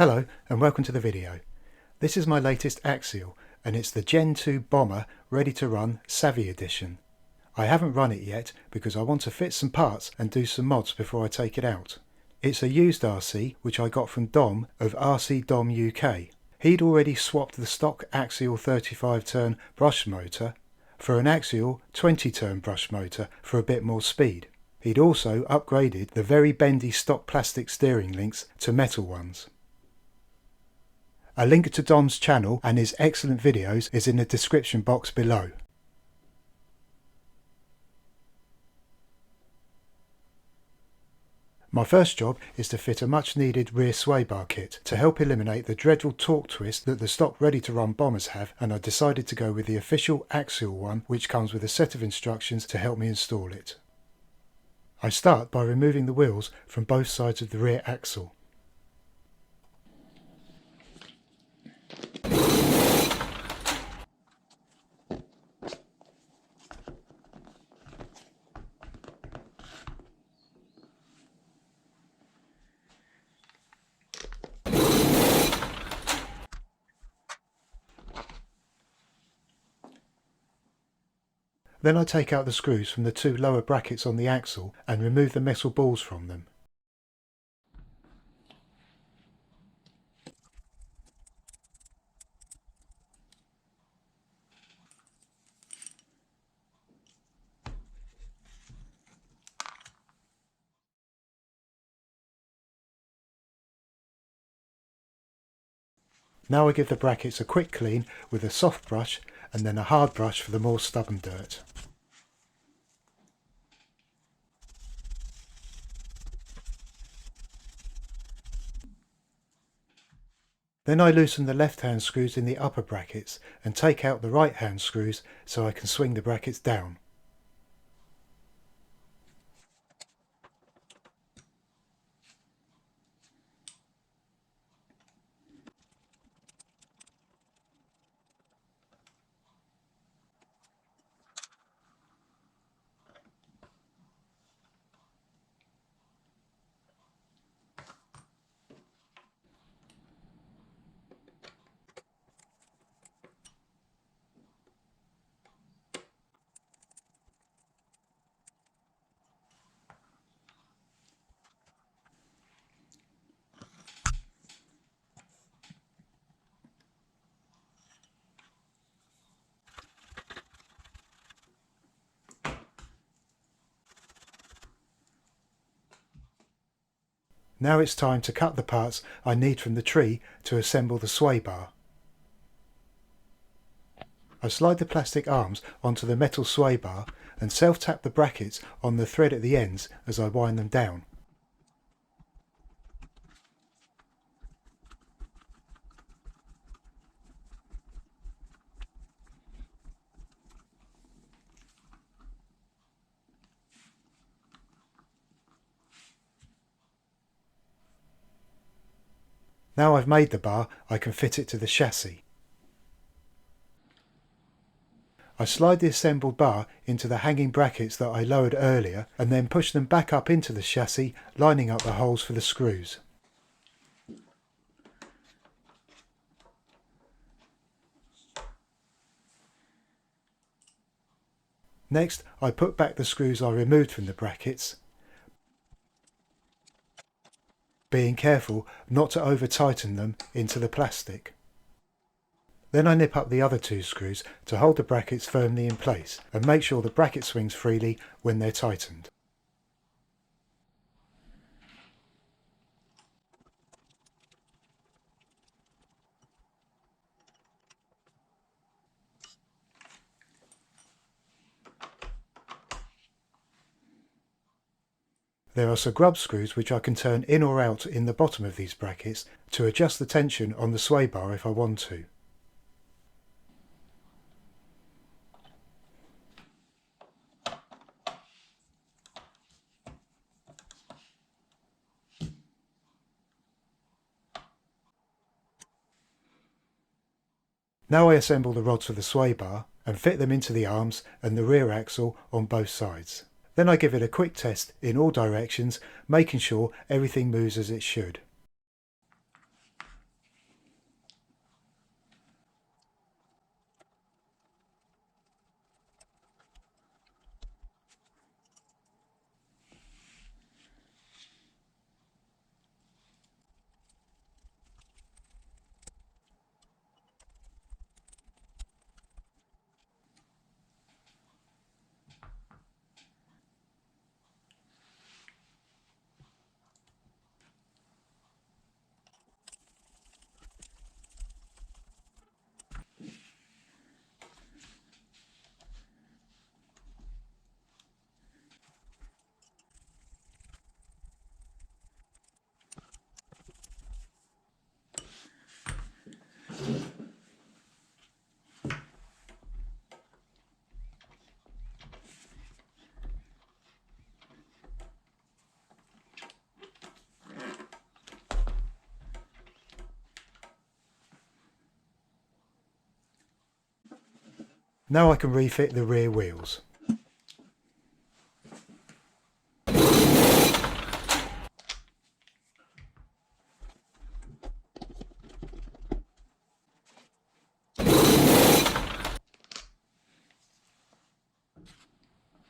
Hello and welcome to the video. This is my latest Axial and it's the Gen 2 Bomber ready to run Savvy Edition. I haven't run it yet because I want to fit some parts and do some mods before I take it out. It's a used RC which I got from Dom of RC Dom UK. He'd already swapped the stock Axial 35 turn brush motor for an Axial 20 turn brush motor for a bit more speed. He'd also upgraded the very bendy stock plastic steering links to metal ones. A link to Dom's channel and his excellent videos is in the description box below. My first job is to fit a much needed rear sway bar kit to help eliminate the dreadful torque twist that the stock ready to run bombers have, and I decided to go with the official Axial one, which comes with a set of instructions to help me install it. I start by removing the wheels from both sides of the rear axle. Then I take out the screws from the two lower brackets on the axle and remove the metal balls from them. Now I give the brackets a quick clean with a soft brush and then a hard brush for the more stubborn dirt. Then I loosen the left hand screws in the upper brackets and take out the right hand screws so I can swing the brackets down. Now it's time to cut the parts I need from the tree to assemble the sway bar. I slide the plastic arms onto the metal sway bar and self-tap the brackets on the thread at the ends as I wind them down. Now I've made the bar, I can fit it to the chassis. I slide the assembled bar into the hanging brackets that I lowered earlier and then push them back up into the chassis, lining up the holes for the screws. Next, I put back the screws I removed from the brackets, being careful not to over tighten them into the plastic. Then I nip up the other two screws to hold the brackets firmly in place and make sure the bracket swings freely when they're tightened. There are some grub screws which I can turn in or out in the bottom of these brackets to adjust the tension on the sway bar if I want to. Now I assemble the rods for the sway bar and fit them into the arms and the rear axle on both sides. Then I give it a quick test in all directions, making sure everything moves as it should. Now I can refit the rear wheels.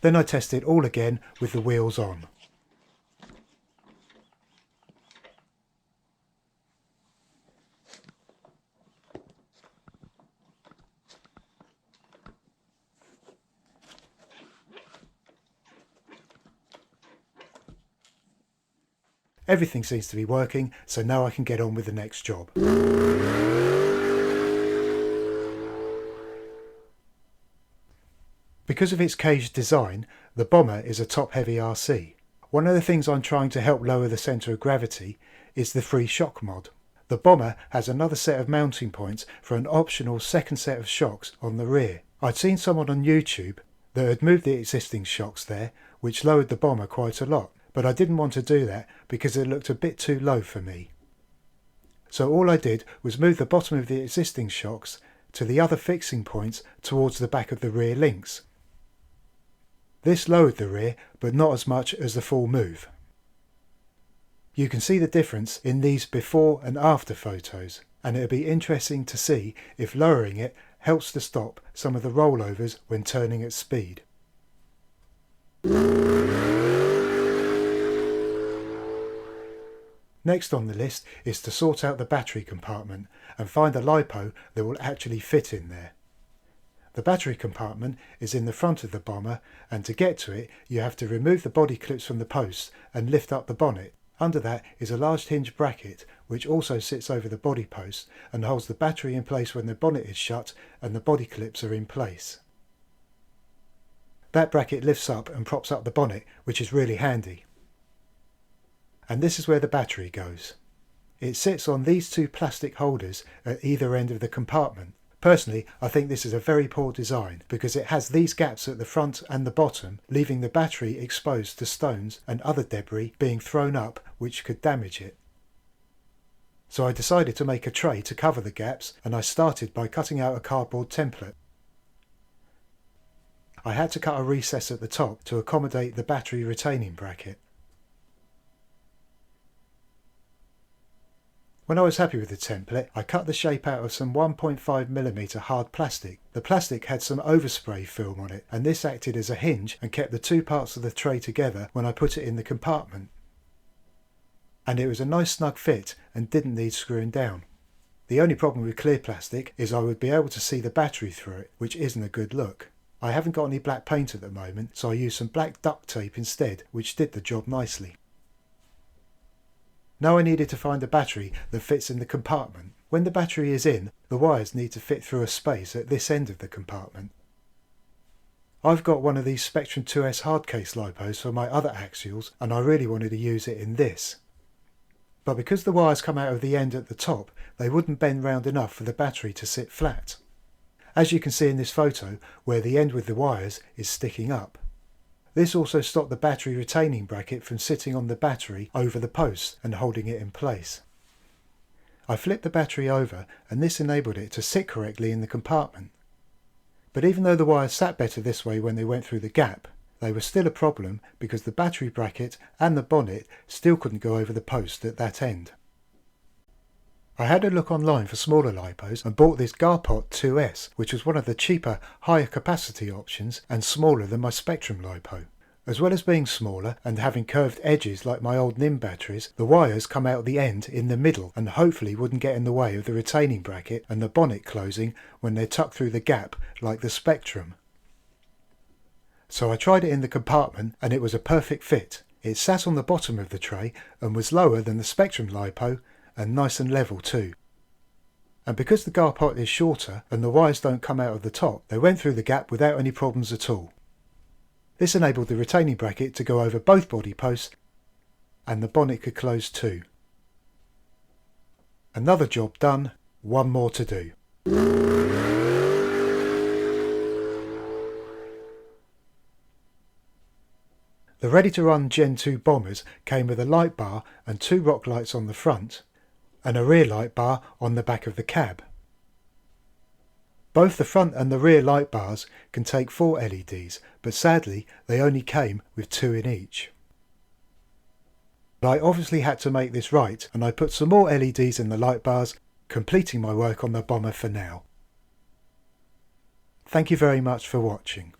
Then I test it all again with the wheels on. Everything seems to be working, so now I can get on with the next job. Because of its caged design, the Bomber is a top-heavy RC. One of the things I'm trying to help lower the centre of gravity is the free shock mod. The Bomber has another set of mounting points for an optional second set of shocks on the rear. I'd seen someone on YouTube that had moved the existing shocks there, which lowered the Bomber quite a lot, but I didn't want to do that because it looked a bit too low for me. So all I did was move the bottom of the existing shocks to the other fixing points towards the back of the rear links. This lowered the rear, but not as much as the full move. You can see the difference in these before and after photos, and it'll be interesting to see if lowering it helps to stop some of the rollovers when turning at speed. Next on the list is to sort out the battery compartment and find a LiPo that will actually fit in there. The battery compartment is in the front of the Bomber, and to get to it you have to remove the body clips from the posts and lift up the bonnet. Under that is a large hinge bracket which also sits over the body post and holds the battery in place when the bonnet is shut and the body clips are in place. That bracket lifts up and props up the bonnet, which is really handy. And this is where the battery goes. It sits on these two plastic holders at either end of the compartment. Personally, I think this is a very poor design because it has these gaps at the front and the bottom, leaving the battery exposed to stones and other debris being thrown up which could damage it. So I decided to make a tray to cover the gaps, and I started by cutting out a cardboard template. I had to cut a recess at the top to accommodate the battery retaining bracket. When I was happy with the template, I cut the shape out of some 1.5mm hard plastic. The plastic had some overspray film on it, and this acted as a hinge and kept the two parts of the tray together when I put it in the compartment. And it was a nice snug fit and didn't need screwing down. The only problem with clear plastic is I would be able to see the battery through it, which isn't a good look. I haven't got any black paint at the moment, so I used some black duct tape instead, which did the job nicely. Now I needed to find a battery that fits in the compartment. When the battery is in, the wires need to fit through a space at this end of the compartment. I've got one of these Spectrum 2S hardcase LiPos for my other Axials, and I really wanted to use it in this. But because the wires come out of the end at the top, they wouldn't bend round enough for the battery to sit flat. As you can see in this photo, where the end with the wires is sticking up. This also stopped the battery retaining bracket from sitting on the battery over the post and holding it in place. I flipped the battery over, and this enabled it to sit correctly in the compartment. But even though the wires sat better this way when they went through the gap, they were still a problem because the battery bracket and the bonnet still couldn't go over the post at that end. I had a look online for smaller LiPos and bought this Garpot 2S, which was one of the cheaper, higher capacity options and smaller than my Spectrum LiPo. As well as being smaller and having curved edges like my old NIM batteries, the wires come out the end in the middle and hopefully wouldn't get in the way of the retaining bracket and the bonnet closing when they're tucked through the gap like the Spectrum. So I tried it in the compartment and it was a perfect fit. It sat on the bottom of the tray and was lower than the Spectrum LiPo, and nice and level too. And because the Garpot is shorter and the wires don't come out of the top, they went through the gap without any problems at all. This enabled the retaining bracket to go over both body posts, and the bonnet could close too. Another job done, one more to do. The ready-to-run Gen 2 Bombers came with a light bar and two rock lights on the front, and a rear light bar on the back of the cab. Both the front and the rear light bars can take 4 LEDs, but sadly they only came with 2 in each. I obviously had to make this right, and I put some more LEDs in the light bars, completing my work on the bomber for now. Thank you very much for watching.